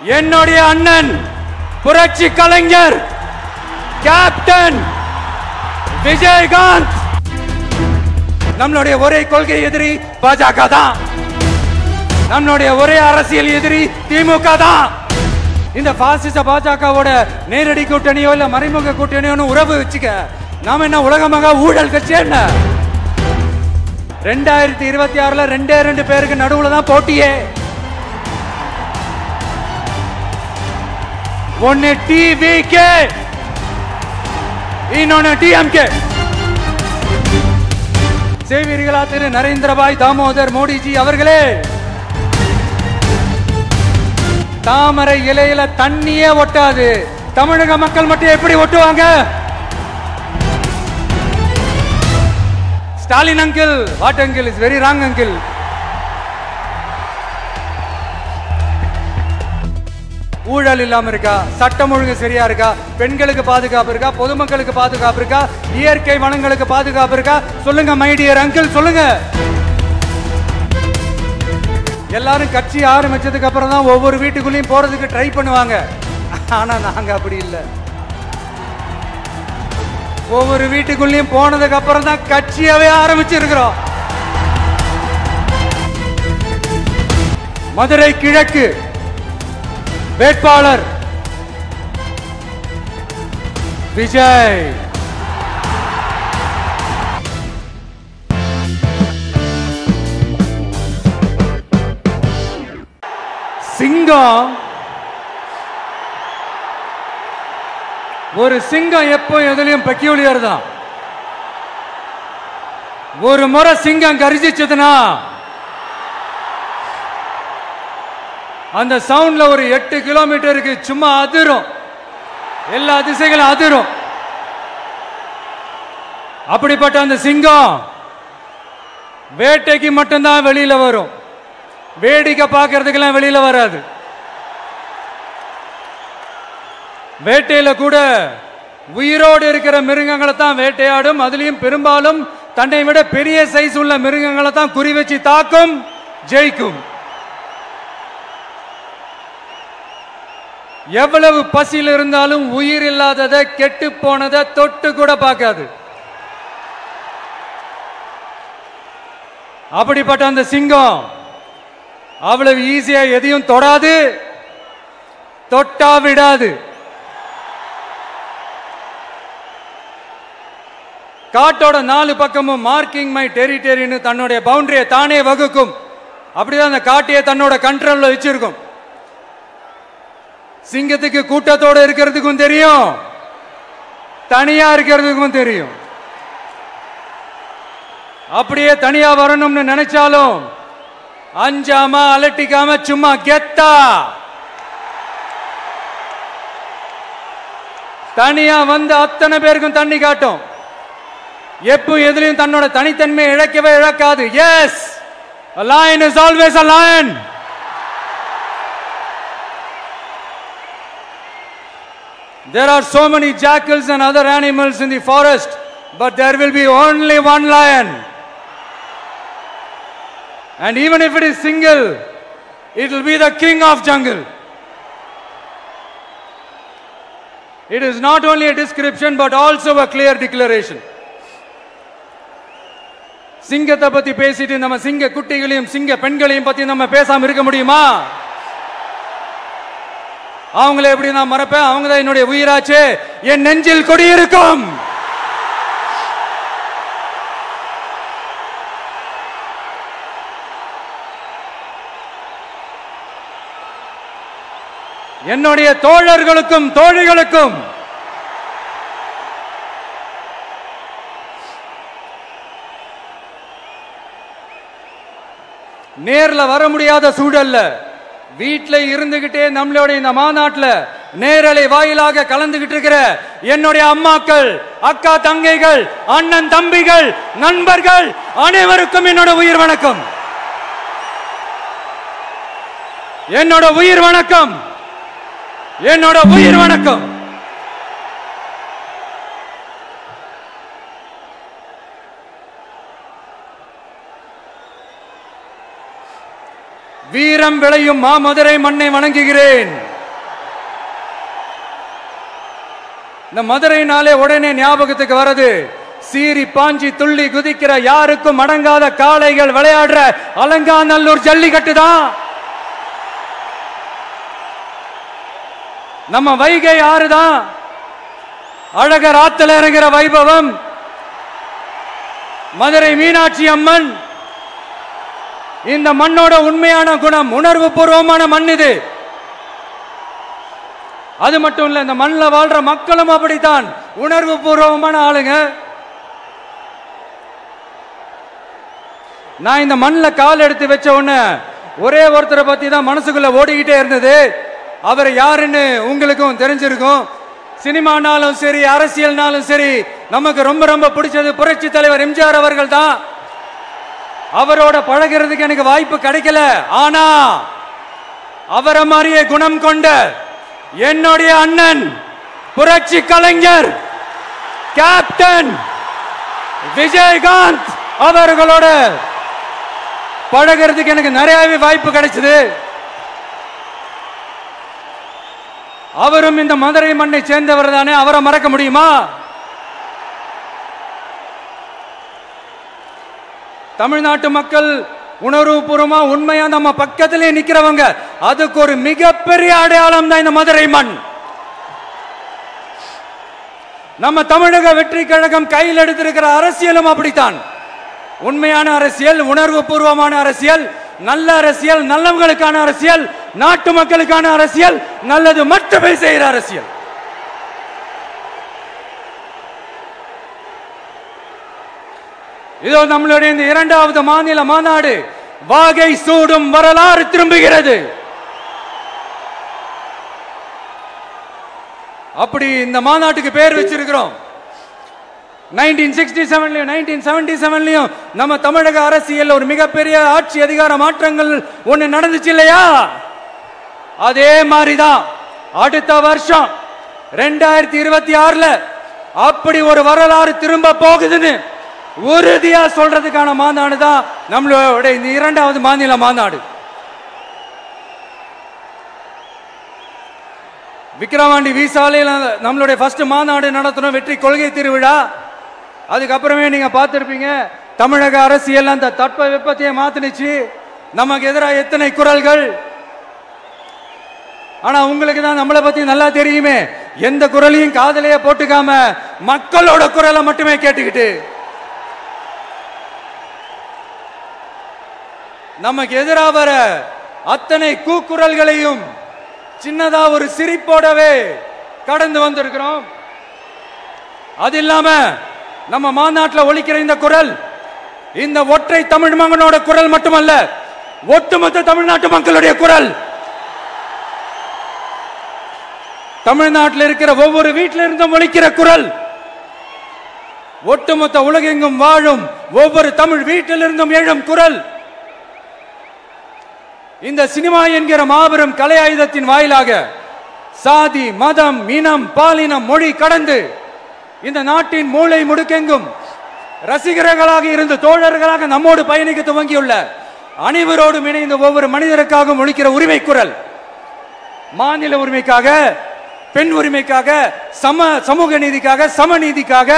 என்னுடைய அண்ணன் புரட்சி கலைஞர் கேப்டன் விஜயகாந்த். நம்மளுடைய ஒரே கொள்கை எதிரி பாஜக தான். நம்மளுடைய ஒரே அரசியல் எதிரி திமுக தான். இந்த பாசிச பாஜகவோட நேரடி கூட்டணியோ இல்ல மறைமுக கூட்டணியோ உறவு வச்சுக்க. நாம என்ன உலகமாக ஊழல் கட்சி என்ன? 2026 2 பேருக்கு நடுவுல தான் போட்டியே. ஒன்னு டிவிகே, இன்னொன்னு டிஎம்கே. சேவீர்களா திரு நரேந்திரபாய் தாமோதர் மோடிஜி அவர்களே, தாமரை இலையில தண்ணியே ஒட்டாது, தமிழக மக்கள் மட்டும் எப்படி ஒட்டுவாங்க? Stalin uncle, what uncle is very wrong uncle. ஊழல் இல்லாம இருக்கா? சட்டம் ஒழுங்கு சரியா இருக்கா? பெண்களுக்கு பாதுகாப்பு இருக்கா? பொதுமக்களுக்கு பாதுகாப்பு இருக்கா? இயற்கை வளங்களுக்கு பாதுகாப்பு இருக்கா? சொல்லுங்க மை டியர் அங்கிள், சொல்லுங்க. எல்லாரும் கட்சி ஆரம்பிச்சதுக்கு அப்புறம் தான் ஒவ்வொரு வீட்டுக்குள்ளேயும் போறதுக்கு ட்ரை பண்ணுவாங்க. ஆனா நாங்க அப்படி இல்லை. ஒவ்வொரு வீட்டுக்குள்ளேயும் போனதுக்கு அப்புறம் தான் கட்சியவே ஆரம்பிச்சிருக்கிறோம். மதுரை கிழக்கு வேட்பாளர் விஜய். சிங்கம், ஒரு சிங்கம் எப்போ எதுலயும் பெக்யூலியர் தான். ஒரு முறை சிங்கம் கர்ஜிச்சதுன்னா அந்த சவுண்ட்ல ஒரு 8 கிலோமீட்டருக்கு சும்மா அதிரும், எல்லா திசைகளும் அதிரும். அப்படிப்பட்ட அந்த சிங்கம் வேட்டைக்கு மட்டும்தான் வெளியில வரும், வேடிக்கை பார்க்கறதுக்கெல்லாம் வெளியில வராது. வேட்டையில கூட உயிரோடு இருக்கிற மிருகங்களை தான் வேட்டையாடும். அதுலயும் பெரும்பாலும் தன்னை விட பெரிய சைஸ் உள்ள மிருகங்களை தான் குறி வச்சு தாக்கும், ஜெயிக்கும். எவ்வளவு பசியில் இருந்தாலும் உயிர் இல்லாததை, கெட்டு போனதை தொட்டு கூட பார்க்காது. அப்படிப்பட்ட அந்த சிங்கம் அவ்வளவு ஈஸியா எதையும் தொடாது, தொட்டா விடாது. காட்டோட 4 பக்கமும் மார்க்கிங் மை டெரிட்டரின்னு தன்னுடைய பவுண்டரியை தானே வகுக்கும். அப்படிதான் அந்த காட்டையே தன்னோட கண்ட்ரோல்ல வச்சிருக்கும். சிங்கத்துக்கு கூட்டத்தோட இருக்கிறதுக்கும் தெரியும், தனியா இருக்கிறதுக்கும் தெரியும். அப்படியே தனியா வரணும்னு நினைச்சாலும் அஞ்சாம அலட்டிக்காம சும்மா கெத்தா தனியா வந்து அத்தனை பேருக்கும் தண்ணி காட்டும். எப்போ எதுலயும் தன்னோட தனித்தன்மையை இழக்கவே இழக்காது. Yes, a lion is always a lion. There are so many jackals and other animals in the forest, but there will be only one lion. And even if it is single, it will be the king of jungle. It is not only a description but also a clear declaration. சிங்கத்தை பத்தி பேசிட்டு நம்ம சிங்க குட்டிகளையும் சிங்க பெண்களையும் பத்தி நம்ம பேசாம இருக்க முடியுமா? அவங்கள எப்படி நான் மறப்பேன்? அவங்க தான் என்னுடைய உயிராச்சே. என் நெஞ்சில் கொடியிருக்கும். என்னுடைய தோழர்களுக்கும் தோழிகளுக்கும் நேர்ல வர முடியாத சூழல்ல வீட்டில் இருந்துகிட்டே நம்மளோட இந்த மாநாட்டில் நேரலை வாயிலாக கலந்துகிட்டு இருக்கிற என்னுடைய அம்மாக்கள், அக்கா தங்கைகள், அண்ணன் தம்பிகள், நண்பர்கள் அனைவருக்கும் என்னோட உயிர் வணக்கம். என்னோட உயிர் வணக்கம். என்னோட உயிர் வணக்கம். வீரம் விளையும் மாமதுரை மண்ணை வணங்குகிறேன். இந்த மதுரைனாலே உடனே ஞாபகத்துக்கு வருது சீறி பாஞ்சி துள்ளி குதிக்கிற யாருக்கும் அடங்காத காளைகள் விளையாடுற அலங்காநல்லூர் ஜல்லிக்கட்டு தான். நம்ம வைகை ஆறுதான் அழகர் ஆத்துல இறங்குற வைபவம். மதுரை மீனாட்சி அம்மன் இந்த மண்ணோட உண்மையான குணம், உணர்வு பூர்வமான மண் இது. அது மட்டும் இல்ல, இந்த மண்ணில் வாழ்ற மக்களும் அப்படித்தான் உணர்வு பூர்வமான ஆளுங்க. நான் இந்த மண்ணில் கால் எடுத்து வச்ச உடனே ஒரே ஒருத்தரை பத்தி தான் மனசுக்குள்ள ஓடிக்கிட்டே இருந்தது. அவர் யாருன்னு உங்களுக்கும் தெரிஞ்சிருக்கும். சினிமானாலும் சரி, அரசியல்னாலும் சரி, நமக்கு ரொம்ப ரொம்ப பிடிச்சது புரட்சி தலைவர் எம்ஜிஆர் அவர்கள் தான். அவரோட பழகிறதுக்கு எனக்கு வாய்ப்பு கிடைக்கல. ஆனா அவரை மாதிரியே குணம் கொண்ட என்னுடைய அண்ணன் புரட்சி கலைஞர் கேப்டன் விஜயகாந்த் அவர்களோட பழகிறதுக்கு எனக்கு நிறையவே வாய்ப்பு கிடைச்சது. அவரும் இந்த மதுரை மண்ணை சேர்ந்தவர் தானே, அவரை மறக்க முடியுமா? தமிழ்நாட்டு மக்கள் உணர்வுபூர்வமா உண்மையா நம்ம பக்கத்திலே நிக்கிறவங்க, அதுக்கு ஒரு மிகப்பெரிய அடையாளம் தான் இந்த மதுரை மண். நம்ம தமிழக வெற்றி கழகம் கையில் எடுத்திருக்கிற அரசியலும் அப்படித்தான். உண்மையான அரசியல், உணர்வு பூர்வமான அரசியல், நல்ல அரசியல், நல்லவங்களுக்கான அரசியல், நாட்டு மக்களுக்கான அரசியல், நல்லது மட்டுமே செய்கிற அரசியல். இதோ நம்மளுடைய இந்த இரண்டாவது மாநில மாநாடு வாகை சூடும் வரலாறு திரும்புகிறது. அப்படி இந்த மாநாட்டுக்கு பேர் வச்சிருக்கிறோம். 1967லயும் 1977லயும் நம்ம தமிழக அரசியல் ஒரு மிகப்பெரிய ஆட்சி அதிகார மாற்றங்கள் ஒண்ணு நடந்துச்சு இல்லையா? அதே மாதிரிதான் அடுத்த வருஷம் 2026ல அப்படி ஒரு வரலாறு திரும்ப போகுதுன்னு உறுதியா சொல்றதுக்கான மாநாடு தான் நம்மளோட இந்த இரண்டாவது மாநில மாநாடு. விக்கிரவாண்டி விசாலையில் நம்மளுடைய ஃபர்ஸ்ட் மாநாடு நடத்தணும், வெற்றி கொள்கை திருவிழா. அதுக்கப்புறமே நீங்க பார்த்திருப்பீங்க தமிழக அரசியல் அந்த தட்ப வெப்பத்தையே மாத்தினுச்சு. நமக்கு எதிராக எத்தனை குரல்கள். ஆனா உங்களுக்கு தான் நம்மளை பத்தி நல்லா தெரியுமே, எந்த குரலையும் காதலையே போட்டுக்காம மக்களோட குரலை மட்டுமே கேட்டுக்கிட்டு நமக்கு எதிராக வர அத்தனை கூக்குரல்களையும் சின்னதா ஒரு சிரிப்போடவே கடந்து வந்திருக்கிறோம். அது இல்லாம நம்ம மாநாட்டில் ஒலிக்கிற இந்த குரல் இந்த ஒற்றை தமிழ் மகனோட குரல் மட்டுமல்ல, ஒட்டுமொத்த தமிழ்நாட்டு மக்களுடைய குரல். தமிழ்நாட்டில் இருக்கிற ஒவ்வொரு வீட்டில இருந்தும் ஒலிக்கிற குரல், ஒட்டுமொத்த உலகெங்கும் வாழும் ஒவ்வொரு தமிழ் வீட்டிலிருந்தும் எழும் குரல். இந்த சினிமா என்கிற மாபெரும் கலை ஆயுதத்தின் வாயிலாக சாதி, மதம், இனம், பாலினம், மொழி கடந்து இந்த நாட்டின் மூளை முடுக்கெங்கும் ரசிகர்களாக இருந்து தோழர்களாக நம்மோடு பயணிக்க துவங்கியுள்ள அனைவரோடும் இணைந்த ஒவ்வொரு மனிதருக்காகவும் ஒலிக்கிற உரிமை குரல். மாநில உரிமைக்காக, பெண் உரிமைக்காக, சமூக நீதிக்காக, சமநீதிக்காக,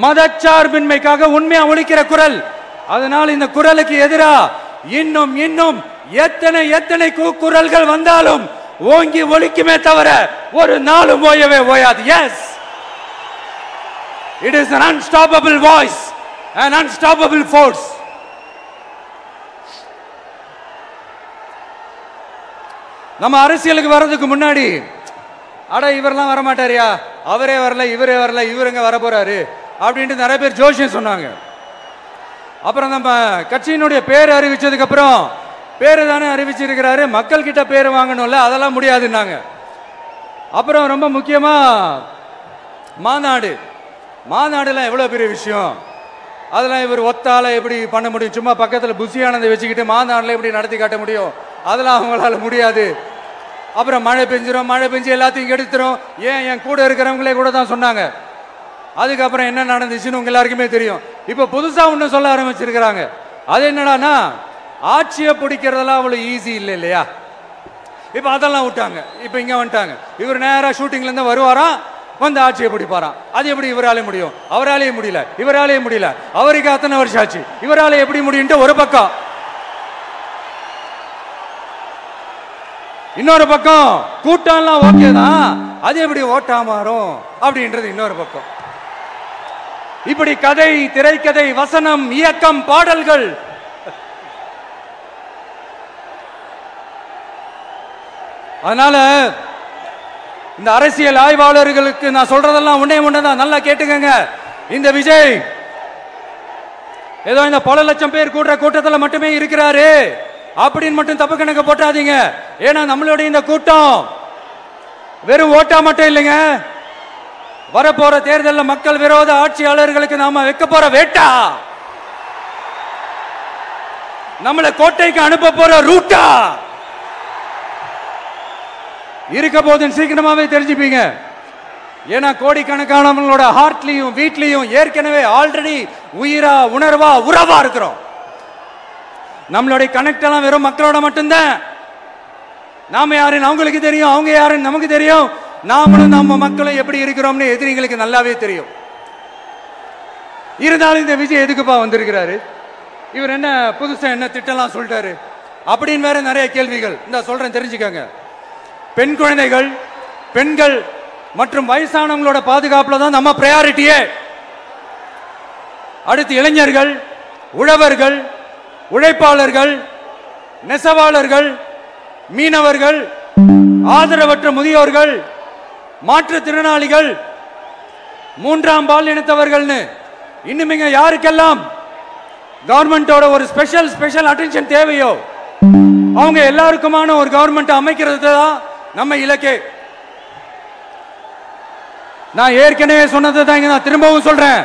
மதச்சார்பின்மைக்காக உண்மையா ஒலிக்கிற குரல். அதனால் இந்த குரலுக்கு எதிராக இன்னும் இன்னும் எத்தனை எத்தனை குரல்கள் வந்தாலும் ஓங்கி ஒலிக்குமே தவிர ஒரு நாளும் ஓயவே ஓயாது. Yes, it is an unstoppable voice, an unstoppable force. நம்ம அரசியலுக்கு வர்றதுக்கு முன்னாடி அட இவரெல்லாம் வரமாட்டாரியா, அவரே வரல, இவரே வரல, இவருங்க வர போறாரு அப்படின்ட்டு நிறைய பேர் ஜோசியம் சொன்னாங்க. அப்புறம் நம்ம கட்சியினுடைய பேர் அறிவிச்சதுக்கு அப்புறம் பேரு தானே அறிவிச்சிருக்கிறாரு, மக்கள் கிட்ட பேர் வாங்கணும்ல, அதெல்லாம் முடியாதுன்னாங்க. அப்புறம் ரொம்ப முக்கியமா மாநாடுலாம் எவ்வளவு பெரிய விஷயம், அதெல்லாம் இவர் ஒத்தால எப்படி பண்ண முடியும், சும்மா பக்கத்தில் புசியானதை வச்சுக்கிட்டு மாநாடுல எப்படி நடத்தி காட்ட முடியும், அதெல்லாம் அவங்களால முடியாது. அப்புறம் மழை பெஞ்சு எல்லாத்தையும் கெடுத்துரும். ஏன் என் கூட இருக்கிறவங்களே கூட தான் சொன்னாங்க. அதுக்கப்புறம் என்ன நடந்துச்சுன்னு உங்க எல்லாருக்குமே தெரியும். இப்ப புதுசா ஒண்ணு சொல்ல ஆரம்பிச்சிருக்கிறாங்க. அது என்னடானா ஆட்சியை பிடிக்கிறதெல்லாம் அவ்வளவு ஈஸி இல்லை இல்லையா? இப்ப அதெல்லாம் விட்டாங்க. இப்ப இங்க வந்துட்டாங்க. இவர் நேரா ஷூட்டிங்ல இருந்து வருவாராம், வந்து ஆட்சியை பிடிப்பாராம். அது எப்படி இவராலே முடியும்? அவராலேயே முடியல, இவராலேயே முடியல. அவருக்கு அத்தனை வருஷம் ஆச்சு, இவராலே எப்படி முடியும்? ஒரு பக்கம். இன்னொரு பக்கம் கூட்டம்லாம் ஓகே தான், அது எப்படி ஓட்டா மாறும் அப்படின்றது இன்னொரு பக்கம். இப்படி கதை, திரைக்கதை, வசனம், இயக்கம், பாடல்கள், அதனால இந்த அரசியல் ஆய்வாளர்களுக்கு நான் சொல்றதெல்லாம் ஒண்ணே ஒண்ணுதான், நல்லா கேட்டுக்கங்க. இந்த விஜய் ஏதோ இந்த பல லட்சம் பேர் கூடுற கூட்டத்தில் மட்டுமே இருக்கிறாரு அப்படின்னு மட்டும் தப்பு கணக்கு போட்டாதீங்க. ஏன்னா நம்மளுடைய இந்த கூட்டம் வெறும் ஓட்டா மட்டும் இல்லைங்க, வரப்போற தேர்தலில் மக்கள் விரோத ஆட்சியாளர்களுக்கு நாம வைக்க போற வேட்டா, நம்மளை கோட்டைக்கு அனுப்ப போற ரூட்டா இருக்க போதுன்னு சீக்கிரமாவே தெரிஞ்சுப்பீங்க. ஏன்னா கோடிக்கணக்கானவங்களோட ஹார்ட்லயும் வீட்லயும் ஏற்கனவே ஆல்ரெடி உயிரா, உணர்வா, உறவா இருக்கிறோம். நம்மளுடைய கனெக்ட் எல்லாம் வெறும் மக்களோட மட்டும்தான். நாம யாருன்னு அவங்களுக்கு தெரியும், அவங்க யாருன்னு நமக்கு தெரியும். நாமளும் நம்ம மக்களும் எப்படி இருக்கிறோம்னு எதிரிங்களுக்கு நல்லாவே தெரியும். இருந்தாலும் இந்த விஜய் எதுக்குப்பா வந்திருக்கிறாரு, இவர் என்ன புதுசா என்ன திட்டம்லாம் சொல்லிட்டாரு அப்படின்னு வேற நிறைய கேள்விகள். இந்த சொல்றேன் தெரிஞ்சுக்கங்க. பெண் குழந்தைகள், பெண்கள் மற்றும் வயசானவங்களோட பாதுகாப்புல தான் நம்ம பிரையாரிட்டியே. அடுத்து இளைஞர்கள், உழவர்கள், உழைப்பாளர்கள், நெசவாளர்கள், மீனவர்கள், ஆதரவற்ற முதியோர்கள், மாற்றுத்திறனாளிகள், மூன்றாம் பால் இனத்தவர்கள்னு இன்னும் யாருக்கெல்லாம் கவர்மெண்டோட ஒரு ஸ்பெஷல் அட்டென்ஷன் தேவையோ அவங்க எல்லாருக்குமான ஒரு கவர்மெண்ட் அமைக்கிறது தான் நம்ம இலக்கே. நான் ஏற்கனவே சொன்னதை தான் நான் திரும்பவும் சொல்றேன்.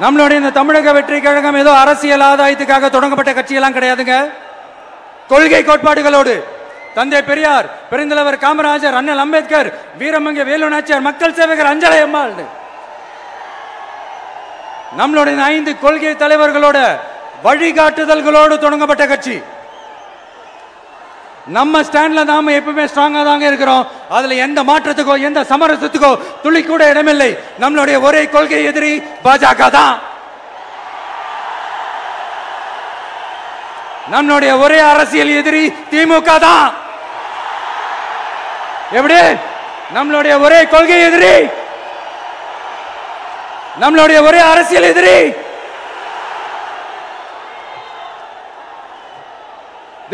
நம்மளுடைய இந்த தமிழக வெற்றி கழகம் ஏதோ அரசியல் ஆதாயத்துக்காக தொடங்கப்பட்ட கட்சியெல்லாம் கிடையாதுங்க. கொள்கை கோட்பாடுகளோடு தந்தை பெரியார், பெருந்தலைவர் காமராஜர், அண்ணல் அம்பேத்கர், வீரமங்க வேலு நாச்சியார், மக்கள் சேவகர் அஞ்சலை அம்மாள், நம்மளுடைய 5 கொள்கை தலைவர்களோட வழிகாட்டுதல்களோடு தொடங்கப்பட்ட கட்சி. நம்ம ஸ்டாண்ட்ல நாம எப்பவுமே ஸ்ட்ராங்கா தாங்க இருக்கிறோம். அதுல எந்த மாற்றத்துக்கோ எந்த சமரசத்துக்கோ துளி கூட இடமில்லை. நம்மளுடைய ஒரே கொள்கை எதிரி பாஜக தான். நம்மளுடைய ஒரே அரசியல் எதிரி திமுக தான். எப்படி? நம்மளுடைய ஒரே கொள்கை எதிரி, நம்மளுடைய ஒரே அரசியல் எதிரி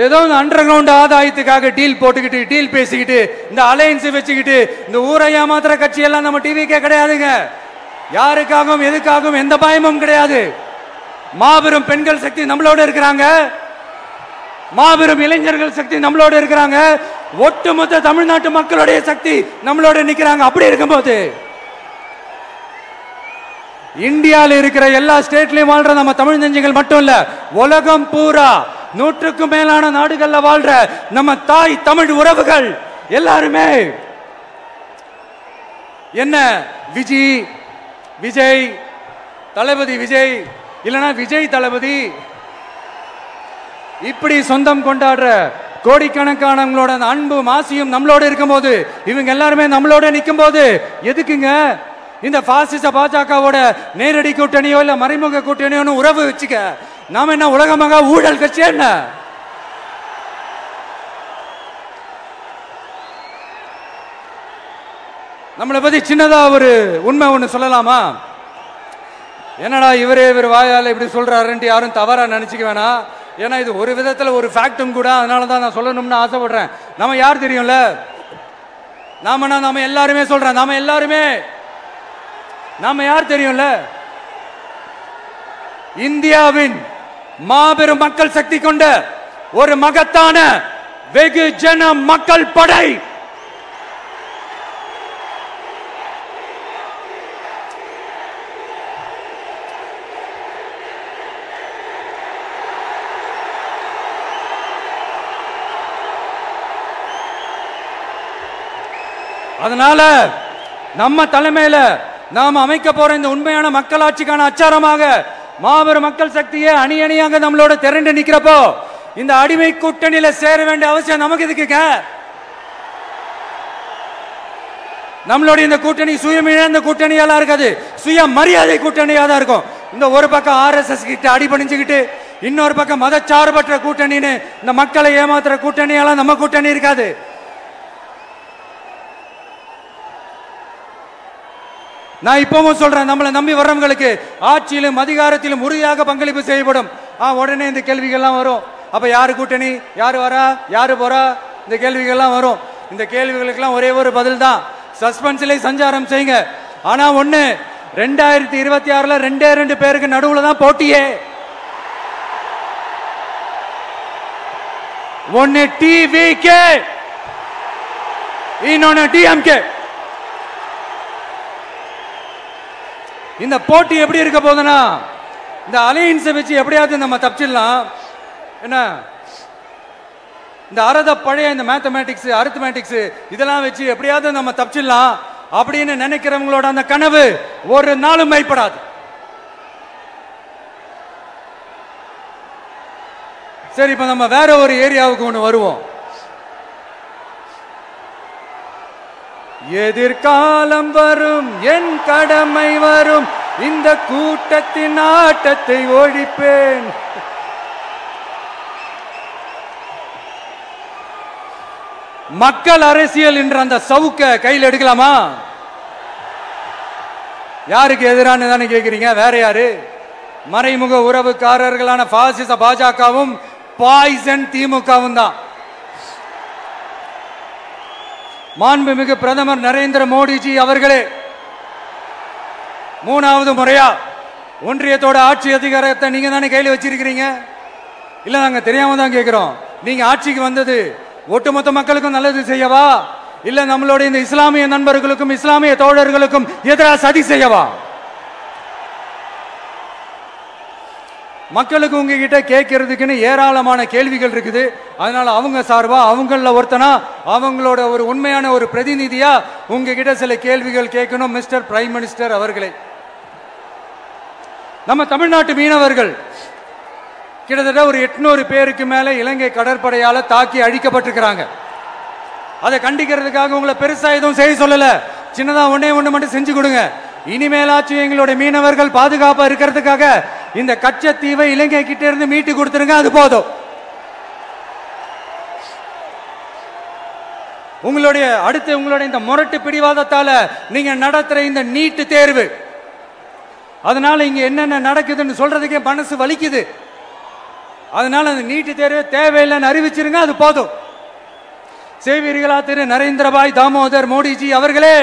ஏதோ அண்டர் கிரவுண்ட் ஆதாயத்துக்காக டீல் போட்டுக்கிட்டு, டீல் பேசிக்கிட்டு, இந்த அலையன்ஸ் வச்சுக்கிட்டு இந்த ஊரை ஏமாத்துற கட்சி எல்லாம் நம்ம டிவிக்கே கிடையாதுங்க. யாருக்காகவும் எதுக்காகவும் எந்த பயமும் கிடையாது. மாபெரும் பெண்கள் சக்தி நம்மளோட இருக்கிறாங்க, மாபெரும் இளைஞர்கள் சக்தி நம்மளோட இருக்கிறாங்க, ஒட்டுமொத்த தமிழ்நாட்டு மக்களுடைய சக்தி நம்மளோட நிக்கிறாங்க. அப்படி இருக்கும்போது இந்தியாவில் இருக்கிற எல்லா ஸ்டேட்லயும் வாழ்ற நம்ம தமிழ் நெஞ்சங்கள் மட்டும் இல்ல, உலகம் பூரா 100க்கும் மேலான நாடுகள்ல வாழ்ற நம்ம தாய் தமிழ் உறவுகள் எல்லாருமே என்ன விஜய் தளபதி விஜய் இல்லனா விஜய் தளபதி இப்படி சொந்தம் கொண்டாடுற கோடிக்கணக்கானவங்களோட அன்பு மாசியும் நம்மளோட இருக்கும்போது, இவங்க எல்லாருமே நம்மளோட நிற்கும் போது எதுக்குங்க இந்த பாசிச பாஜகவோட நேரடி கூட்டணியோ இல்ல மறைமுக கூட்டணியோ உறவு வச்சுக்க? நாம என்ன உலகமாக ஊழல் கட்சி? என்ன நம்மளை பத்தி சின்னதா ஒரு உண்மை ஒண்ணு சொல்லலாமா? என்னடா இவர் வாயால இப்படி சொல்றாருன்ட்டு யாரும் தவறா நினைச்சுக்க வேணாம். ஏன்னா இது ஒரு விதத்துல ஒரு ஃபேக்டும் கூட. அதனாலதான் நான் சொல்லணும்னு ஆசைப்படுறேன். நம்ம யார் தெரியும்ல? நாம எல்லாருமே சொல்றேன். நாம யார் தெரியும்ல? இந்தியாவின் மாபெரும் மக்கள் சக்தி கொண்ட ஒரு மகத்தான வெகுஜன மக்கள் படை. அதனால நம்ம தலைமையில நாம் அமைக்க போற இந்த உண்மையான மக்களாட்சிக்கான அச்சாரமாக மாபெரும் மக்கள் சக்தியை அணி அணியாக நம்மளோட திரண்டு நிக்கிறப்போ இந்த அடிமை கூட்டணியில சேர வேண்டிய அவசியம் நமக்கு எதுக்குங்க? நம்மளுடைய இந்த கூட்டணி சுயமிழந்த கூட்டணியெல்லாம் இருக்காது, சுய மரியாதை கூட்டணியா தான் இருக்கும். இந்த ஒரு பக்கம் RSS கிட்ட அடிபணிஞ்சுக்கிட்டு, இன்னொரு பக்கம் மதச்சார்பற்ற கூட்டணின்னு இந்த மக்களை ஏமாத்துற கூட்டணியெல்லாம் நம்ம கூட்டணி இருக்காது. நான் இப்பவும் சொல்றேன், நம்மளை நம்பி வர்றவங்களுக்கு ஆட்சியிலும் அதிகாரத்திலும் உறுதியாக பங்களிப்பு செய்யப்படும். உடனே இந்த கேள்விகள்லாம் வரும். அப்ப யாரு கூட்டணி, யாரு வரா, யாரு போறா, இந்த கேள்விகள்லாம் வரும். இந்த கேள்விகளுக்கெல்லாம் ஒரே ஒரு பதில் தான், சஸ்பென்ஸ்ல சஞ்சாரம் செய்யுங்க. ஆனா ஒண்ணு, 2026ல 2 பேருக்கு நடுவுல தான் போட்டியே. ஒன்னு TVK, இன்னொன்னு DMK. இந்த போட்டி எப்படி இருக்க போதுன்னா, இந்த அலையன்ஸை வச்சு எப்படியாவது நம்ம தப்பிச்சிடலாம். என்ன இந்த பழைய இந்த மேத்தமேட்டிக்ஸ், அரித்மேட்டிக்ஸ் இதெல்லாம் வச்சு எப்படியாவது நம்ம தப்பிச்சிடலாம் அப்படின்னு நினைக்கிறவங்களோட அந்த கனவு ஒரு நாளும் மெய்ப்படாது. சரி, இப்ப நம்ம வேற ஒரு ஏரியாவுக்கு ஒன்று வருவோம். எதிர்காலம் வரும், என் கடமை வரும், இந்த கூட்டத்தின் ஆட்டத்தை ஒழிப்பேன். மக்கள் அரசியல் என்ற அந்த சவுக்க கையில் எடுக்கலாமா? யாருக்கு எதிரான தானே கேட்கிறீங்க? வேற யாரு? மறைமுக உறவுக்காரர்களான பாசிச பாஜகவும் பாய்சன் திமுகவும் தான். மாண்புமிகு பிரதமர் நரேந்திர மோடிஜி அவர்களே 3வது முறையா ஒன்றியத்தோட ஆட்சி அதிகாரத்தை நீங்க தானே கையில் வச்சிருக்கிறீங்க. இல்ல, நாங்க தெரியாம தான் கேட்கிறோம். நீங்க ஆட்சிக்கு வந்தது ஒட்டுமொத்த மக்களுக்கும் நல்லது செய்யவா, இல்ல நம்மளுடைய இந்த இஸ்லாமிய நண்பர்களுக்கும் இஸ்லாமிய தோழர்களுக்கும் எதிராக சதி செய்யவா? மக்களுக்கு உங்ககிட்ட கேட்கறதுக்குன்னு ஏராளமான கேள்விகள் இருக்குது. அதனால அவங்க சார்பா, அவங்கள ஒருத்தனா, அவங்களோட ஒரு உண்மையான ஒரு பிரதிநிதியா உங்ககிட்ட சில கேள்விகள் கேட்கணும். மிஸ்டர் பிரைம் மினிஸ்டர் அவர்களே, நம்ம தமிழ்நாட்டு மீனவர்கள் கிட்டத்தட்ட ஒரு 800 பேருக்கு மேல இலங்கை கடற்படையால தாக்கி அழிக்கப்பட்டிருக்கிறாங்க. அதை கண்டிக்கிறதுக்காக உங்களை பெருசா எதுவும் செய்ய சொல்லல, சின்னதா ஒண்ணு மட்டும் செஞ்சு கொடுங்க. இனிமேலாச்சும் எங்களுடைய மீனவர்கள் பாதுகாப்பா இருக்கிறதுக்காக இந்த கச்சத்தீவை இலங்கை கிட்ட இருந்து மீட்டு கொடுத்துருங்க, அது போதும். உங்களுடைய இந்த முரட்டு பிடிவாதத்தால நீங்க நடத்துற இந்த நீட்டு தேர்வு, அதனால இங்க என்னென்ன நடக்குதுன்னு சொல்றதுக்கே மனசு வலிக்குது. அதனால அந்த நீட்டு தேர்வு தேவையில்லைன்னு அறிவிச்சிருங்க, அது போதும். செய்வீர்களா திரு நரேந்திரபாய் தாமோதர் மோடிஜி அவர்களே?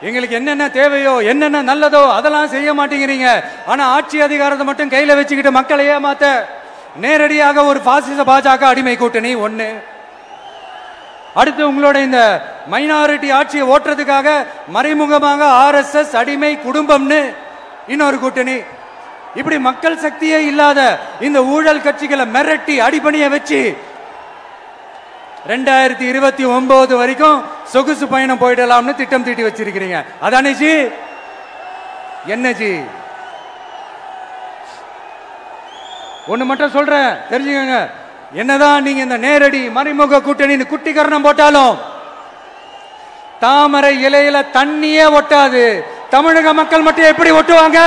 எங்களுக்கு என்னென்ன தேவையோ, என்னென்ன நல்லதோ அதெல்லாம் செய்ய மாட்டேங்கிறீங்க. ஆனா ஆட்சி அதிகாரத்தை மட்டும் கையில வச்சுக்கிட்டு மக்களை ஏமாத்த நேரடியாக ஒரு பாசிச பாஜக அடிமை கூட்டணி ஒண்ணு. அடுத்து உங்களோட இந்த மைனாரிட்டி ஆட்சியை ஓட்டுறதுக்காக மறைமுகமாக RSS அடிமை குடும்பம்னு இன்னொரு கூட்டணி. இப்படி மக்கள் சக்தியே இல்லாத இந்த ஊழல் கட்சிகளை மிரட்டி அடிபணிய வச்சு 2029 வரைக்கும் சொகுசு பயணம் போயிடலாம்னு திட்டம் தீட்டி வச்சிருக்கிறீங்க. அதானே ஜி? என்ன ஜி? ஒண்ணு மட்டும் சொல்றேன், தெரிஞ்சுக்கங்க. என்னதான் நீங்க இந்த நேரடி மறைமுக கூட்டணி குட்டிகரணம் போட்டாலும் தாமரை இலையில தண்ணியே ஒட்டாது. தமிழக மக்கள் மட்டும் எப்படி ஒட்டுவாங்க?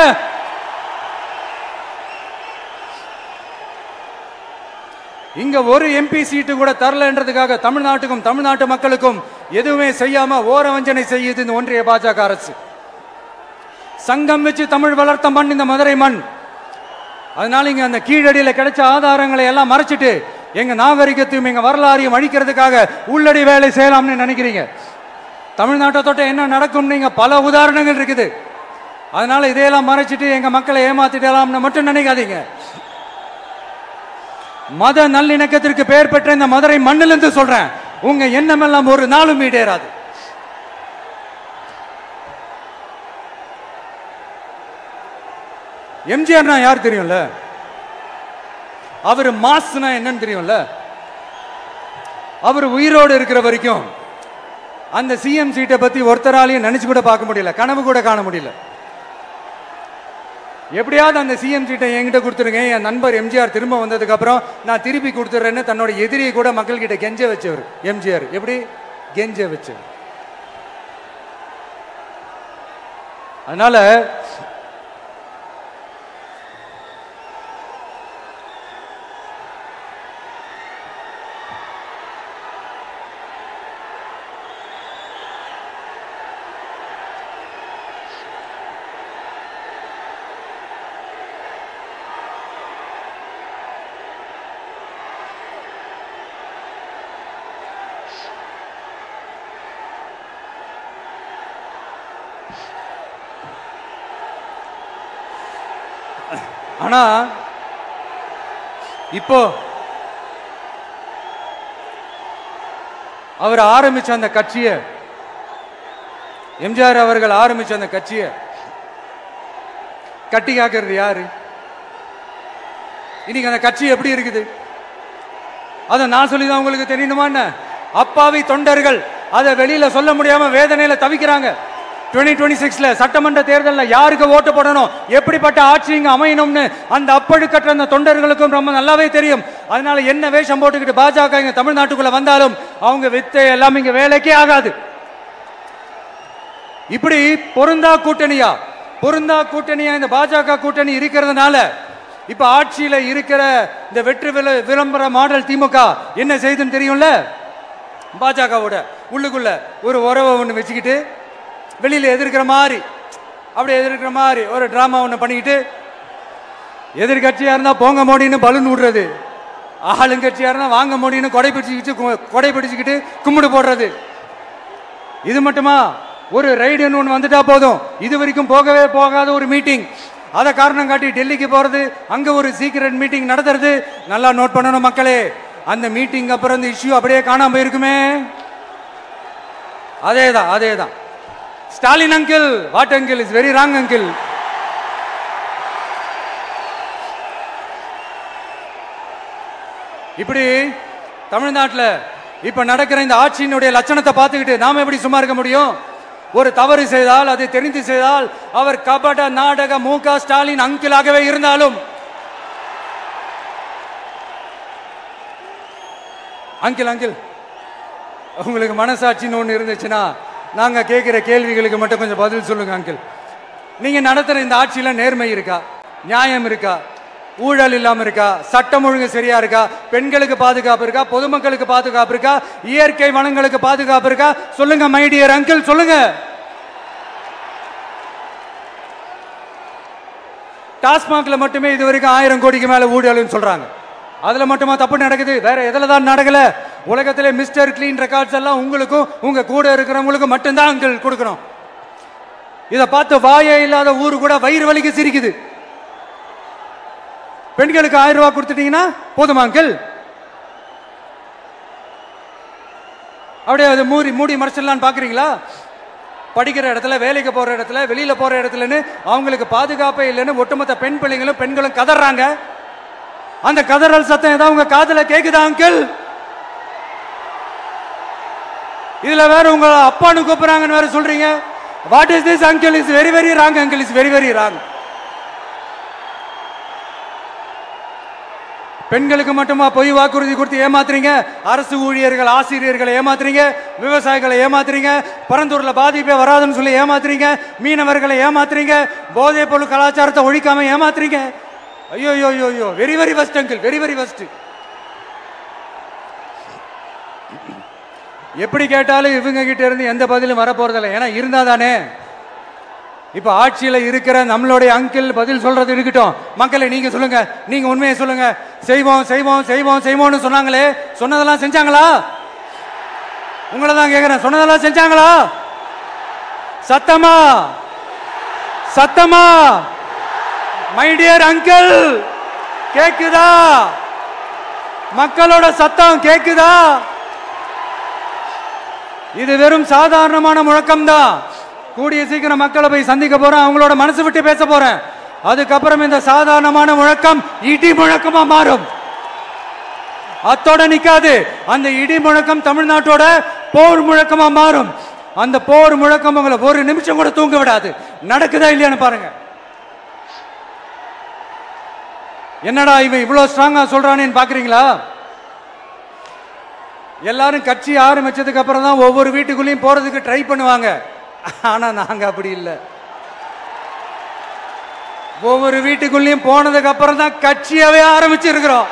இங்க ஒரு MP சீட்டு கூட தரலன்றதுக்காக தமிழ்நாட்டுக்கும் தமிழ்நாட்டு மக்களுக்கும் எதுவுமே செய்யாம ஓரவஞ்சனை செய்யுது இந்த ஒன்றிய பாஜக அரசு. சங்கம் வச்சு தமிழ் வளர்த்த மண் இந்த மதுரை மண். அதனால இங்க அந்த கீழடியில கிடைச்ச ஆதாரங்களை எல்லாம் மறைச்சிட்டு எங்க நாகரிகத்தையும் எங்க வரலாறையும் அழிக்கிறதுக்காக உள்ளடி வேலை செய்யலாம்னு நினைக்கிறீங்க. தமிழ்நாட்டை தொட்ட என்ன நடக்கும் நீங்க பல உதாரணங்கள் இருக்குது. அதனால இதையெல்லாம் மறைச்சிட்டு எங்க மக்களை ஏமாத்திடலாம்னு மட்டும் நினைக்காதீங்க. மத நல்லிணக்கத்திற்கு பெயர் பெற்ற இந்த மதுரை மண்ணிலிருந்து சொல்றேன், உங்க எண்ணம் எல்லாம் ஒரு நாளும் ஈடேறாது. எம்ஜிஆர்னா யார் தெரியும்ல? அவர் மாஸ்னா என்னன்னு தெரியும்ல? அவர் உயிரோடு இருக்கிற வரைக்கும் அந்த CM சீட்டை பத்தி ஒருத்தராலையும் நினைச்சு கூட பார்க்க முடியல, கனவு கூட காண முடியல. எப்படியாவது அந்த சிஎம் சீட்டை என்கிட்ட கொடுத்துருங்க, என் நண்பர் எம்ஜிஆர் திரும்ப வந்ததுக்கு அப்புறம் நான் திருப்பி கொடுத்துட்றேன்னு தன்னோட எதிரியை கூட மக்கள் கிட்ட கெஞ்ச வச்சவர் எம்ஜிஆர். எப்படி கெஞ்ச வச்சவர். அதனால ஆனா இப்போ அவர் ஆரம்பிச்ச அந்த கட்சியை, எம்ஜிஆர் அவர்கள் ஆரம்பிச்ச அந்த கட்சியை கட்டி காக்கிறது யாரு? இன்னைக்கு அந்த கட்சி எப்படி இருக்குது? அதை நான் சொல்லிதான் உங்களுக்கு தெரியணுமா? அப்பாவி தொண்டர்கள் அதை வெளியில சொல்ல முடியாம வேதனையில தவிக்கிறாங்க. 2026 சட்டமன்ற தேர்தலில் யாருக்கு ஓட்டு போடணும், எப்படிப்பட்ட ஆட்சி இங்க அமையணும்னு அந்த அப்பழுக்கற்ற அந்த தொண்டர்களுக்கும் ரொம்ப நல்லாவே தெரியும். அதனால என்ன வேஷம் போட்டுக்கிட்டு பாஜக இங்க தமிழ்நாட்டுக்குள்ள வந்தாலும் அவங்க வித்தை எல்லாம் இங்க வேலைக்கே ஆகாது. இப்படி பொருந்தா கூட்டணியா இந்த பாஜக கூட்டணி இருக்கிறதுனால இப்ப ஆட்சியில இருக்கிற இந்த வெற்றி விளம்பர மாடல் திமுக என்ன செய்துன்னு தெரியும்ல? பாஜகவோட உள்ளுக்குள்ள ஒரு உறவை ஒன்று வச்சுக்கிட்டு வெளியில எதிர்க்கிற மாதிரி ஒரு டிராமா ஒன்று பண்ணிக்கிட்டு, எதிர்கட்சியா இருந்தா போங்க மோடின்னு பலூன் விடுறது, ஆளுங்கட்சியா இருந்தா வாங்க மோடின்னு கொடை பிடிச்சுக்கிட்டு கும்பிடு போடுறது. இது மட்டுமா? ஒரு ரைடுன்னு ஒன்று வந்துட்டா போதும், இது வரைக்கும் போகவே போகாத ஒரு மீட்டிங், அதை காரணம் காட்டி டெல்லிக்கு போறது, அங்க ஒரு சீக்ரெட் மீட்டிங் நடத்துறது. நல்லா நோட் பண்ணணும் மக்களே, அந்த மீட்டிங் அப்புறம் இந்த இஷ்யூ அப்படியே காணாம போயிருக்குமே. அதேதான் Stalin uncle, what uncle is very wrong uncle. இப்படி தமிழ்நாட்டில் இப்ப நடக்கிற இந்த ஆட்சியினுடைய லட்சணத்தை பார்த்துக்கிட்டு நாம எப்படி சும்மா இருக்க முடியும்? ஒரு தவறு செய்தால், அதை தெரிந்து செய்தால், அவர் கபட நாடக மு.க. ஸ்டாலின் அங்கிளாகவே இருந்தாலும், அங்கிள் உங்களுக்கு மனசாட்சின்னு ஒன்று இருந்துச்சுன்னா நாங்க கேட்கிற கேள்விகளுக்கு மட்டும் கொஞ்சம் பதில் சொல்லுங்க அங்கிள். நீங்க நடத்துற இந்த ஆட்சியில நேர்மை இருக்கா, நியாயம் இருக்கா, ஊழல் இல்லாம இருக்கா, சட்டம் ஒழுங்கு சரியா இருக்கா, பெண்களுக்கு பாதுகாப்பு இருக்கா, பொதுமக்களுக்கு பாதுகாப்பு இருக்கா, இயற்கை வளங்களுக்கு பாதுகாப்பு இருக்கா? சொல்லுங்க மை டியர் அங்கிள், சொல்லுங்க. டாஸ்மாக்ல மட்டுமே இது வரைக்கும் 1000 கோடிக்கு மேல ஊழல்னு சொல்றாங்க. அதுல மட்டுமா தப்பு நடக்குது? வேற எதுல தான் நடக்கல? உலகத்திலே மிஸ்டர் கிளீன் ரெக்கார்ட்ஸ் எல்லாம் உங்களுக்கும் உங்க கூட இருக்கிறவங்களுக்கும் மட்டும்தான் அங்கிள் கொடுக்கணும். இதை பார்த்து வாயே இல்லாத ஊரு கூட வயிறு வலிக்கு சிரிக்குது. பெண்களுக்கு 1000 ரூபாய் கொடுத்துட்டீங்கன்னா போதுமா அங்கிள்? அப்படியே அதை மூடி மறைச்சிடலான்னு பாக்குறீங்களா? படிக்கிற இடத்துல, வேலைக்கு போற இடத்துல, வெளியில போற இடத்துலன்னு அவங்களுக்கு பாதுகாப்பே இல்லைன்னு ஒட்டுமொத்த பெண்களும் கதறாங்க. அந்த கதறல் சத்தம் ஏதாவது உங்க காதுல கேக்குதா அங்கிள்? இதுல வேற உங்க அப்பான்னு கூப்பிடுறாங்கன்னு வேற சொல்றீங்க. What is this uncle? Is very very wrong uncle, is very very wrong. பெண்களுக்கு மட்டுமா பொய் வாக்குறுதி கொடுத்து ஏமாத்துறீங்க? அரசு ஊழியர்கள், ஆசிரியர்களை ஏமாத்துறீங்க, விவசாயிகளை ஏமாத்துறீங்க, பரந்தூர்ல பாதிப்பே வராதுன்னு சொல்லி ஏமாத்துறீங்க, மீனவர்களை ஏமாத்துறீங்க, போதைப் பொருள் கலாச்சாரத்தை ஒழிக்காம ஏமாத்துறீங்க. ஐயோ very very வஸ்ட் uncle, very very வஸ்ட். எப்படி கேட்டாலும் இவங்க கிட்ட இருந்து எந்த பதிலும் வரப்போறதில்லை. ஏன்னா இருந்தா தானே. இப்ப ஆட்சியில இருக்கிற நம்மளுடைய அங்கிள் பதில் சொல்றது இருக்கட்டும். மக்களை நீங்க சொல்லுங்க, நீங்க உண்மையை சொல்லுங்க. செய்வோம் சொன்னாங்களே, சொன்னதெல்லாம் செஞ்சாங்களா? உங்களை தான் கேக்குறேன், சொன்னதெல்லாம் செஞ்சாங்களா? சத்தமா மை டியர் அங்கிள், கேக்குதா? மக்களோட சத்தம் கேக்குதா? இது வெறும் சாதாரணமான முழக்கம் தான். கூடிய சீக்கிரம் மக்களை போய் சந்திக்க போறேன், அவங்களோட மனசு விட்டு பேச போறேன். அதுக்கப்புறம் இந்த சாதாரணமான முழக்கம் இடி முழக்கமா மாறும். அத்தோட நிக்காது. அந்த இடி முழக்கம் தமிழ்நாட்டோட போர் முழக்கமா மாறும். அந்த போர் முழக்கம் உங்களை ஒரு நிமிஷம் கூட தூங்க விடாது. நடக்குதா இல்லையான்னு பாருங்க. என்னடா இவன் இவ்வளவு ஸ்ட்ராங்கா சொல்றானேன்னு பாக்குறீங்களா? எல்லாரும் கட்சி ஆரம்பிச்சதுக்கு அப்புறம் தான் ஒவ்வொரு வீட்டுக்குள்ளேயும் போறதுக்கு ட்ரை பண்ணுவாங்க. ஆனா நாங்க அப்படி இல்லை. ஒவ்வொரு வீட்டுக்குள்ளேயும் போனதுக்கு அப்புறம் தான் கட்சியாவே ஆரம்பிச்சிருக்கிறோம்.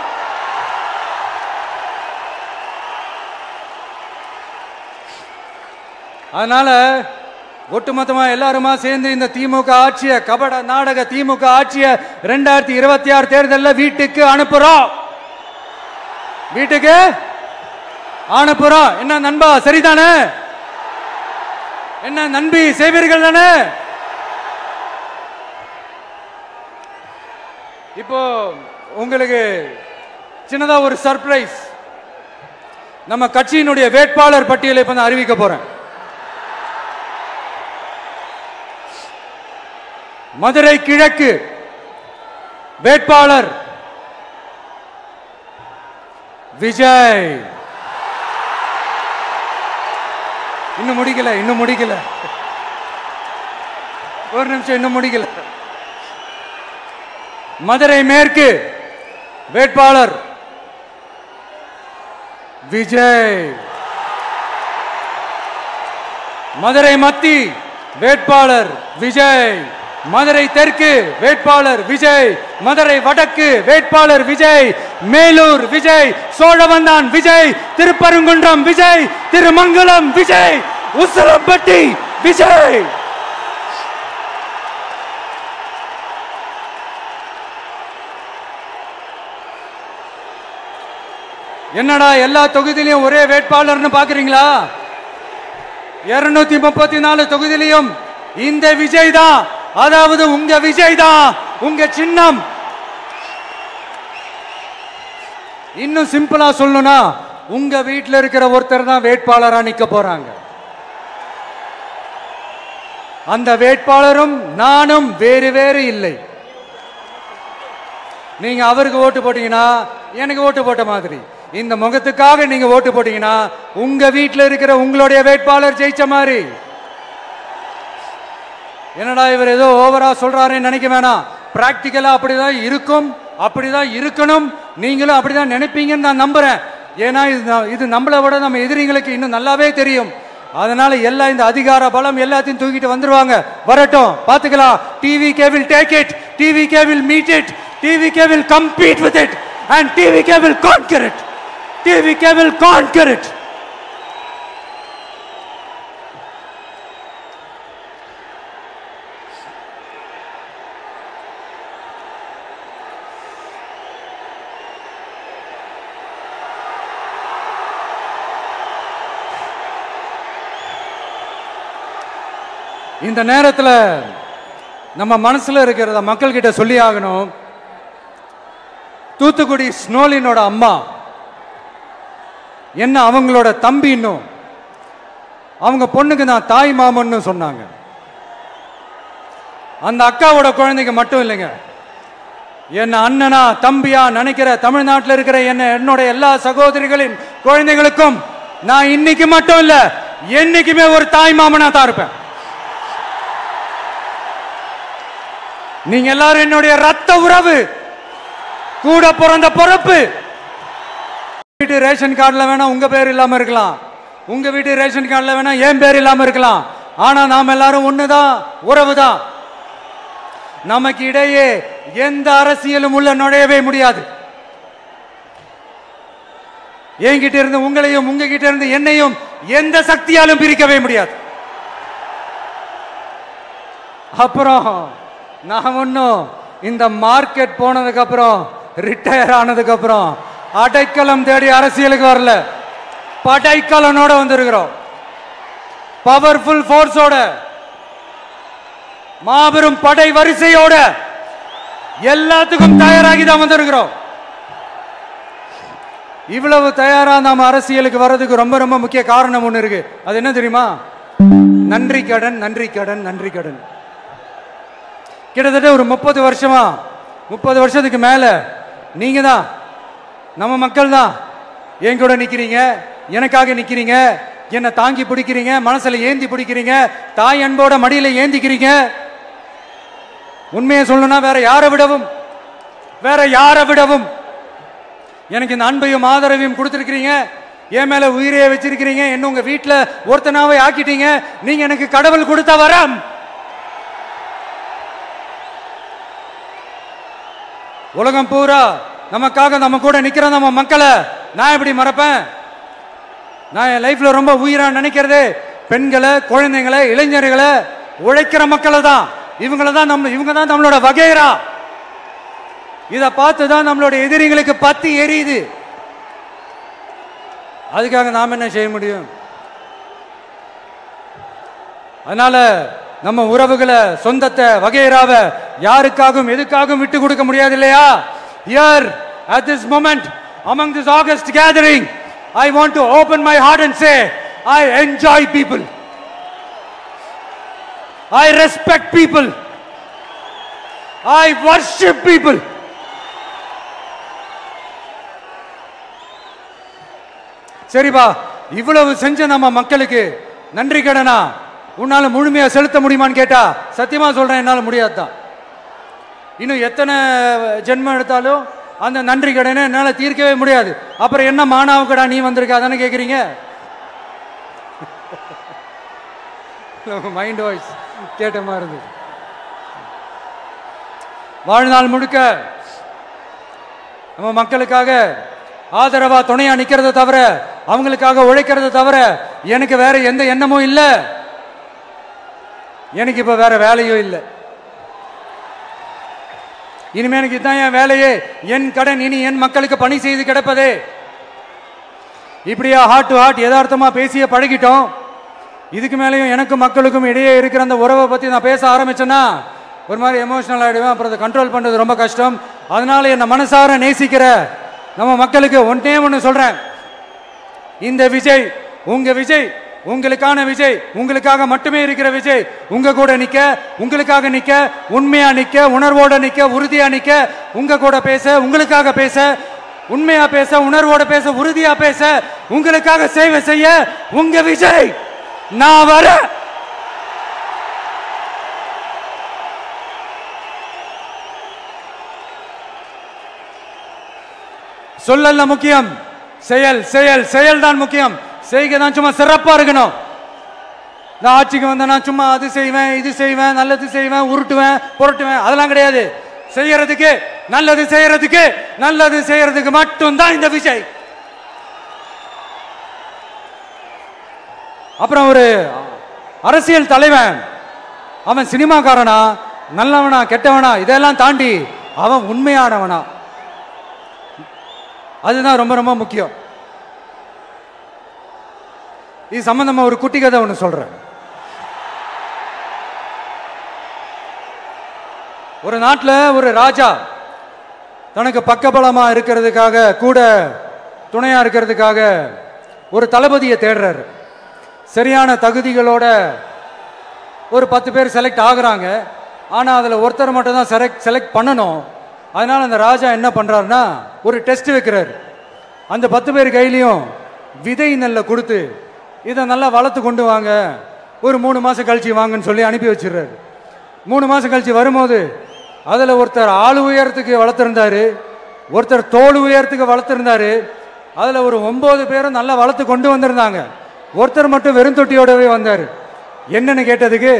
அதனால ஒட்டுமொத்தமா எல்லாருமா சேர்ந்து இந்த திமுக ஆட்சிய, கபட நாடக திமுக ஆட்சிய 2026 தேர்தலில் வீட்டுக்கு அனுப்புறோம். வீட்டுக்கு அனுப்புறோம். என்ன நண்பா, சரிதானே? என்ன நண்பி, செய்வீர்கள் தானே? இப்போ உங்களுக்கு சின்னதா ஒரு சர்ப்ரைஸ். நம்ம கட்சியினுடைய வேட்பாளர் பட்டியலை இப்ப நான் அறிவிக்க போறேன். மதுரை கிழக்கு வேட்பாளர் விஜய். இன்னும் முடிக்கல. ஒரு நிமிஷம், இன்னும் முடிக்கல. மதுரை மேற்கு வேட்பாளர் விஜய். மதுரை மத்தி வேட்பாளர் விஜய். மதுரை தெற்கு வேட்பாளர் விஜய். மதுரை வடக்கு வேட்பாளர் விஜய். மேலூர் விஜய். சோழவந்தான் விஜய். திருப்பரங்குன்றம் விஜய். திருமங்கலம் விஜய். உசிலம்பட்டி விஜய். என்னடா எல்லா தொகுதியிலையும் ஒரே வேட்பாளர்னு பாக்குறீங்களா? 234 தொகுதியிலையும் இந்த விஜய் தான். அதாவது உங்க விஜய் தான் உங்க சின்னம். இன்னும் சிம்பிளா சொல்லணும்னா, உங்க வீட்டில் இருக்கிற ஒருத்தர் தான் வேட்பாளரா நிக்க போறாங்க. அந்த வேட்பாளரும் நானும் வேறு வேறு இல்லை. நீங்க அவருக்கு ஓட்டு போட்டீங்கன்னா எனக்கு ஓட்டு போட்ட மாதிரி. இந்த முகத்துக்காக நீங்க ஓட்டு போட்டீங்கன்னா உங்க வீட்டில் இருக்கிற உங்களுடைய வேட்பாளர் ஜெயிச்ச மாதிரி. என்னடா இவர் ஏதோ ஓவரா சொல்றாருன்னு நினைக்க வேணாம். பிராக்டிக்கலா அப்படிதான் இருக்கும், அப்படிதான் இருக்கணும். நீங்களும் அப்படிதான் நினைப்பீங்கன்னு நான் நம்புறேன். ஏன்னா இது நம்மளை விட நம்ம எதிரிங்களுக்கு இன்னும் நல்லாவே தெரியும். அதனால எல்லா இந்த அதிகார பலம் எல்லாத்தையும் தூக்கிட்டு வந்துருவாங்க. வரட்டும், பாத்துக்கலாம். TVK will take it, TVK will meet it, TVK will compete with it and TVK will conquer it. TVK will conquer it. இந்த நேரத்தில் நம்ம மனசுல இருக்கிறத மக்கள் கிட்ட சொல்லி ஆகணும். தூத்துக்குடி ஸ்னோலினோட அம்மா என்ன அவங்களோட தம்பி, இன்னும் அவங்க பொண்ணுக்கு நான் தாய் மாமன்னு சொன்னாங்க. அந்த அக்காவோட குழந்தைக்கு மட்டும் இல்லைங்க, என்ன அண்ணனா தம்பியா நினைக்கிற தமிழ்நாட்டில் இருக்கிற என்னோட எல்லா சகோதரிகளின் குழந்தைகளுக்கும் நான் இன்னைக்கு மட்டும் இல்ல, என்னைக்குமே ஒரு தாய் மாமனா தான் இருப்பேன். நீங்க எல்லாரும் என்னுடைய ரத்த உறவு, கூட பிறந்த பொறுப்பு. வீட்டு ரேஷன் கார்டுல வேணா உங்க பேர் இல்லாம இருக்கலாம், உங்க வீட்டு ரேஷன் கார்டுல வேணா என் பேர் இல்லாம இருக்கலாம். ஆனா நாம் எல்லாரும் ஒண்ணுதான், உறவுதான். நமக்கு இடையே எந்த அரசியலும் உள்ள நுழையவே முடியாது. என்கிட்ட இருந்து உங்களையும் உங்ககிட்ட இருந்து என்னையும் எந்த சக்தியாலும் பிரிக்கவே முடியாது. அப்புறம் நான் ஒன்னும் இந்த மார்க்கெட் போனதுக்கு அப்புறம், ரிட்டையர் ஆனதுக்கு அப்புறம் அடைக்கலம் தேடி அரசியலுக்கு வரல. படைக்கலனோட வந்திருக்கிறோம். பவர்ஃபுல் போர்ஸோட, மாபெரும் படை வரிசையோட, எல்லாத்துக்கும் தயாராகி தான் வந்திருக்கிறோம். இவ்வளவு தயாரா நாம அரசியலுக்கு வர்றதுக்கு ரொம்ப ரொம்ப முக்கிய காரணம் ஒண்ணு இருக்கு. அது என்ன தெரியுமா? நன்றி கடன், நன்றி கடன், நன்றி கடன். கிட்டத்தட்ட ஒரு 30 வருஷமா, 30 வருஷத்துக்கு மேல நீங்க தான், நம்ம மக்கள் தான் என் கூட நிக்கிறீங்க, எனக்காக நிக்கிறீங்க, என்ன தாங்கி பிடிக்கிறீங்க, மனசுல ஏந்தி பிடிக்கிறீங்க, தாய் அன்போட மடியில ஏந்திக்கிறீங்க. உண்மையை சொல்லணும்னா வேற யாரை விடவும் வேற யாரை விடவும் எனக்கு இந்த அன்பையும் ஆதரவையும் கொடுத்திருக்கிறீங்க. என் மேல உயிரையே வச்சிருக்கிறீங்க. என்ன உங்க வீட்டுல ஒருத்தனாவே ஆக்கிட்டீங்க. நீங்க எனக்கு கடவுள் கொடுத்த வரம். உலகம் பூரா நமக்காக நம்ம கூட நிக்கிற நம்ம மக்களை நான் எப்படி மறப்பேன்? நான் என் லைஃப்ல ரொம்ப உயிரா நினைக்கிறது பெண்களை, குழந்தைகளை, இளைஞர்களை, உழைக்கிற மக்களை தான். இவங்க தான் நம்மளோட வகைரா. இதை பார்த்துதான் நம்மளோட எதிரிகளுக்கு பத்தி எரியுது. அதுக்காக நாம் என்ன செய்ய முடியும்? அதனால நம்ம உறவுகளை, சொந்தத்தை, வகைராவை யாருக்காகவும் எதுக்காகவும் விட்டு கொடுக்க முடியாது இல்லையா? Here at this moment among this August gathering I want to open my heart and say I enjoy people, I respect people, I worship people. சரிப்பா, இவ்வளவு செஞ்ச நம்ம மக்களுக்கு நன்றி கடனா உன்னால முழுமையா செலுத்த முடியுமான்னு கேட்டா சத்தியமா சொல்றேன், என்னால முடியாதுதான். இன்னும் எத்தனை ஜென்மம் எடுத்தாலும் அந்த நன்றி கடனை என்னால தீர்க்கவே முடியாது. அப்புறம் என்ன மானாவுக்கடா நீ வந்திருக்க அதானே கேக்குறீங்க? மைண்ட் வாய்ஸ் கேட்ட மாதிரி இருந்தது. வாழ்நாள் முழுக்க நம்ம மக்களுக்காக ஆதரவா துணையா நிக்கிறத தவிர, அவங்களுக்காக உழைக்கிறத தவிர எனக்கு வேற எந்த எண்ணமும் இல்லை. எனக்கு இப்ப வேற வேலையும் இல்லை. இனிமே எனக்கு இதுதான் என் வேலையே, என் கடன். இனி என் மக்களுக்கு பணி செய்து கிடப்பதே. இப்படியா ஹார்ட் டு ஹார்ட் யதார்த்தமா பேசிய பழகிட்டோம். இதுக்கு மேலேயும் எனக்கும் மக்களுக்கும் இடையே இருக்கிற அந்த உறவை பத்தி நான் பேச ஆரம்பிச்சேன்னா ஒரு மாதிரி எமோஷனல் ஆயிடுவேன். அப்புறம் அதை கண்ட்ரோல் பண்றது ரொம்ப கஷ்டம். அதனால என்ன மனசார நேசிக்கிற நம்ம மக்களுக்கு ஒண்ணு சொல்றேன். இந்த விஜய் உங்க விஜய், உங்களுக்கான விஜய், உங்களுக்காக மட்டுமே இருக்கிற விஜய். உங்க கூட நிக்க, உங்களுக்காக நிக்க, உண்மையா நிக்க, உணர்வோட நிக்க, உறுதியா நிக்க, உங்க கூட பேச, உங்களுக்காக பேச, உண்மையா பேச, உணர்வோட பேச, உறுதியா பேச, உங்களுக்காக சேவை செய்ய உங்க விஜய் நான் வர. சொல்லல முக்கியம், செயல் செயல் செயல் தான் முக்கியம். செய்கை தான் சும்மா சிறப்பா இருக்கணும். நான் ஆட்சிக்கு வந்தேன்னா சும்மா அது செய்வேன், இது செய்வேன், நல்லது செய்வேன், உருட்டுவேன், புரட்டுவேன், அதெல்லாம் கிடையாது. செய்யறதுக்கு, நல்லது செய்யறதுக்கு, நல்லது செய்யறதுக்கு மட்டும்தான் இந்த விஜய். அப்புறம் ஒரு அரசியல் தலைவன் அவன் சினிமாக்காரனா, நல்லவனா, கெட்டவனா, இதெல்லாம் தாண்டி அவன் உண்மையானவனா, அதுதான் ரொம்ப ரொம்ப முக்கியம். இது சம்பந்தமா ஒரு குட்டி கதை ஒன்று சொல்றேன். ஒரு நாட்டில் ஒரு ராஜா தனக்கு பக்கபலமா இருக்கிறதுக்காக, கூட துணையா இருக்கிறதுக்காக ஒரு தளபதியை தேடுறாரு. சரியான தகுதிகளோட ஒரு 10 பேர் செலக்ட் ஆகுறாங்க. ஆனா அதுல ஒருத்தர் மட்டும் தான் செலக்ட் பண்ணணும். அதனால அந்த ராஜா என்ன பண்றாருன்னா ஒரு டெஸ்ட் வைக்கிறார். அந்த 10 பேர் கையிலையும் விதை நெல்லை கொடுத்து இதை நல்லா வளர்த்து கொண்டு வாங்க, ஒரு 3 மாசம் கழிச்சு வாங்கன்னு சொல்லி அனுப்பி வச்சிடுறாரு. 3 மாசம் கழிச்சு வரும்போது அதுல ஒருத்தர் ஆளு உயரத்துக்கு வளர்த்திருந்தாரு, ஒருத்தர் தோல் உயரத்துக்கு வளர்த்திருந்தாரு. அதுல ஒரு 9 பேரும் நல்லா வளர்த்து கொண்டு வந்திருந்தாங்க. ஒருத்தர் மட்டும் வெறும் தொட்டியோடவே வந்தாரு. என்னன்னு கேட்டதுக்கு,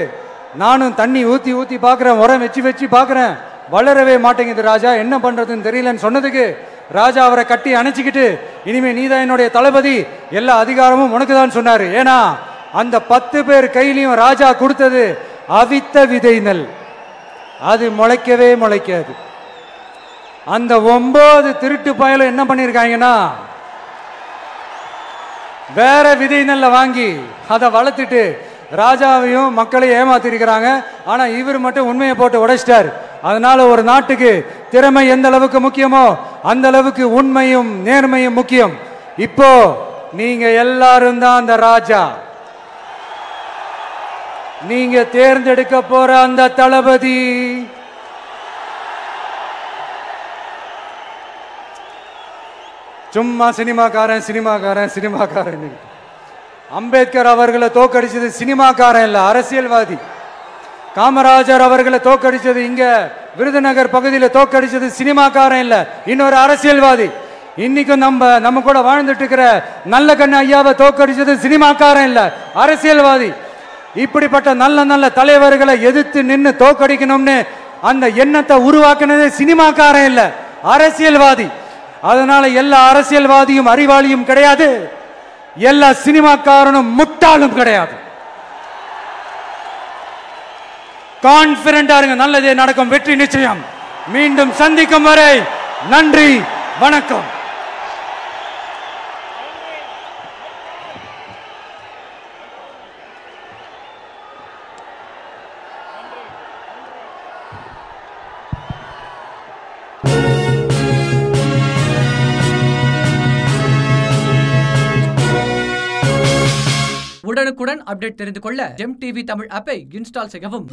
நானும் தண்ணி ஊத்தி ஊத்தி பாக்குறேன், உரம் வச்சு வச்சு பாக்குறேன், வளரவே மாட்டேங்குது ராஜா, என்ன பண்றதுன்னு தெரியலன்னு சொன்னதுக்கு ராஜா அவரை கட்டி அணைச்சிக்கிட்டு, இனிமே நீதான் என்னுடைய தளபதி, எல்லா அதிகாரமும் உனக்கு தான் சொன்னாரு. ஏன்னா அந்த 10 பேர் கையிலையும் ராஜா கொடுத்தது அவித்த விதை நெல், அது முளைக்கவே முளைக்காது. அந்த 9 திருட்டு பயலும் என்ன பண்ணிருக்காங்கன்னா வேற விதை நெல்லை வாங்கி அதை வளர்த்துட்டு ராஜாவையும் மக்களையும் ஏமாத்திருக்கிறாங்க. ஆனா இவர் மட்டும் உண்மையை போட்டு உடைச்சிட்டார். அதனால ஒரு நாட்டுக்கு திறமை எந்த அளவுக்கு முக்கியமோ அந்த அளவுக்கு உண்மையும் நேர்மையும் முக்கியம். இப்போ நீங்க எல்லாரும் தான் அந்த ராஜா. நீங்க தேர்ந்தெடுக்க போற அந்த தளபதி சும்மா சினிமாக்காரன் சினிமாக்காரன் சினிமாக்காரன். அம்பேத்கர் அவர்களை தோக்கடிச்சது சினிமாக்காரன் இல்ல, அரசியல்வாதி. காமராஜர் அவர்களை தோக்கடிச்சது இங்க விருதுநகர் பகுதியில் தோக்கடிச்சது சினிமாக்காரன் இல்ல, இன்னொரு அரசியல்வாதி. இன்னைக்கும் நம்ம கூட வாழ்ந்துட்டு இருக்கிற நல்ல கண்ணு ஐயாவை தோக்கடிச்சது சினிமாக்காரன் இல்ல, அரசியல்வாதி. இப்படிப்பட்ட நல்ல நல்ல தலைவர்களை எதிர்த்து நின்று தோக்கடிக்கணும்னு அந்த எண்ணத்தை உருவாக்குனது சினிமாக்காரன் இல்ல, அரசியல்வாதி. அதனால எல்லா அரசியல்வாதியும் அறிவாளியும் கிடையாது, எல்லா சினிமாக்காரனும் முட்டாளும் கிடையாது. கான்பிடண்டா இருங்க, நல்லதே நடக்கும், வெற்றி நிச்சயம். மீண்டும் சந்திக்கும் வரை நன்றி, வணக்கம். உடனுக்குடன் அப்டேட் தெரிந்து கொள்ள ஜெம் டிவி தமிழ் ஆப்பை இன்ஸ்டால் செய்யவும்.